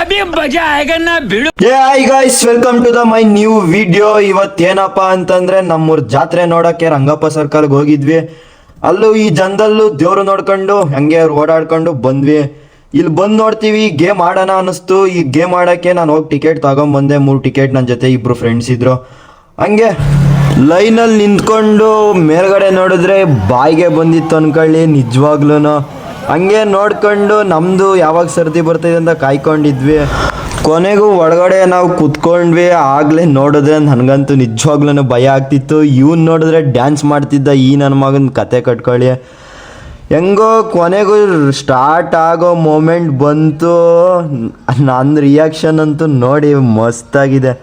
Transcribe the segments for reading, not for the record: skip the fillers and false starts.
अभी मजा आएगा ना भिड़ो. Hi guys, welcome to the my new video. ಇವತ್ತೇನಪ್ಪ ಅಂತಂದ್ರೆ ನಮ್ಮೂರ್ ಜಾತ್ರೆ ನೋಡಕ್ಕೆ ರಂಗಪ್ಪ ಸರ್ಕಲ್ಗೆ ಹೋಗಿದ್ವಿ. ಅಲ್ಲೂ ಈ ಜನದಲ್ಲೂ ದೇವ್ರು ನೋಡ್ಕೊಂಡು ಹಂಗೆ ಓಡಾಡ್ಕೊಂಡು ಬಂದ್ವಿ. ಇಲ್ಲಿ ಬಂದು ನೋಡ್ತೀವಿ, ಗೇಮ್ ಆಡೋಣ ಅನ್ನಿಸ್ತು. ಈ ಗೇಮ್ ಆಡೋಕ್ಕೆ ನಾನು ಹೋಗಿ ಟಿಕೆಟ್ ತಗೊಂಬಂದೆ. 3 ಟಿಕೆಟ್, ನನ್ನ ಜೊತೆ 2 ಫ್ರೆಂಡ್ಸ್ ಇದ್ರು. ಹಂಗೆ ಲೈನಲ್ಲಿ ನಿಂತ್ಕೊಂಡು ಮೇಲ್ಗಡೆ ನೋಡಿದ್ರೆ ಬಾಯಿಗೆ ಬಂದಿತ್ತು ಅನ್ಕೊಳ್ಳಿ, ನಿಜವಾಗ್ಲೂ. ಹಂಗೆ ನೋಡ್ಕೊಂಡು ನಮ್ಮದು ಯಾವಾಗ ಸರ್ದಿ ಬರ್ತಿದೆ ಅಂತ ಕಾಯ್ಕೊಂಡಿದ್ವಿ. ಕೊನೆಗೂ ಒಳಗಡೆ ನಾವು ಕೂತ್ಕೊಂಡ್ವಿ. ಆಗಲೇ ನೋಡಿದ್ರೆ ನನಗಂತೂ ನಿಜವಾಗ್ಲೂ ಭಯ ಆಗ್ತಿತ್ತು. ಇವ್ನು ನೋಡಿದ್ರೆ ಡ್ಯಾನ್ಸ್ ಮಾಡ್ತಿದ್ದ, ಈ ನನ್ನ ಮಗನ ಕತೆ ಕಟ್ಕೊಳ್ಳಿ. ಹೆಂಗೋ ಕೊನೆಗೂ ಸ್ಟಾರ್ಟ್ ಆಗೋ ಮೂಮೆಂಟ್ ಬಂತು. ನನ್ನ ರಿಯಾಕ್ಷನ್ ಅಂತೂ ನೋಡಿ ಮಸ್ತಾಗಿದೆ.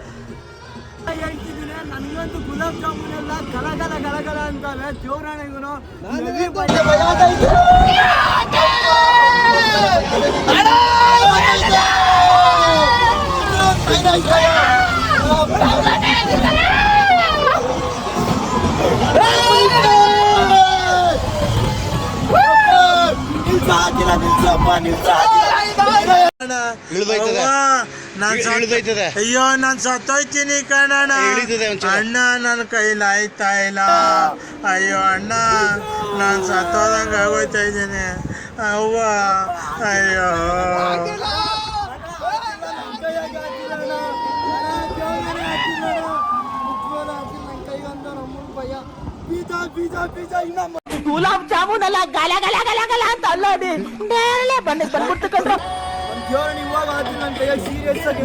ಅಯ್ಯೋ ನಾನ್ ಸತ್ತೋಯ್ತೀನಿ ಕಣಣ್ಣ. ಅಣ್ಣ ನನ್ನ ಕೈಲಾಯ್ತಾ ಇಲ್ಲ. ಅಯ್ಯೋ ಅಣ್ಣ, ನಾನ್ ಸತ್ತೋದಂಗ ಆಗೋಯ್ತಾ ಇದ್ದೀನಿ. ಅವ್ವ ಅಯ್ಯೋ. ಗುಲಾಬ್ ಜಾಮೂನ್ ಅಲ್ಲ, ಗಲ ಗಲ ಗಲ ಗಲ ಅಂತ ಅಲ್ಲೋಡಿ ನೇರಳೆ ಬಂದ್ಬಿಡ್ತು ಕಂಡ್ರೆ. ಇವಾಗ ಆದ್ರೆ ನನ್ನ ಕೈಯಾಗ ಸೀರಿಯಸ್ ಆಗಿ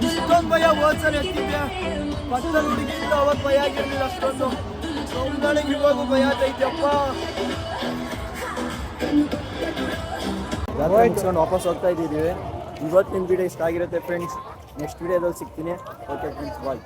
ಇಷ್ಟೊಂದು ಭಯ ಹೋದ್ಸರಿ ಎತ್ತಿದ್ದೆ. ಪಕ್ಕದ ಹುಡುಗಿಂದ ಅವಾಗ ಭಯ ಆಗಿರ್ಲಿಲ್ಲ ಅಷ್ಟೊಂದು. ಸೌಂದಳಿಗೆ ಇವಾಗ ಭಯ ಆಗೈತಪ್ಪ. ಮುಗಿಸ್ಕೊಂಡು ವಾಪಸ್ ಹೋಗ್ತಾ ಇದ್ದೀವಿ. ಇವತ್ತು ನಿಮ್ಮ ವಿಡಿಯೋ ಇಷ್ಟ ಆಗಿರುತ್ತೆ ಫ್ರೆಂಡ್ಸ್. ನೆಕ್ಸ್ಟ್ ವಿಡಿಯೋದಲ್ಲಿ ಸಿಗ್ತೀನಿ. ಓಕೆ ಫ್ರೆಂಡ್ಸ್, ಬಾಯ್.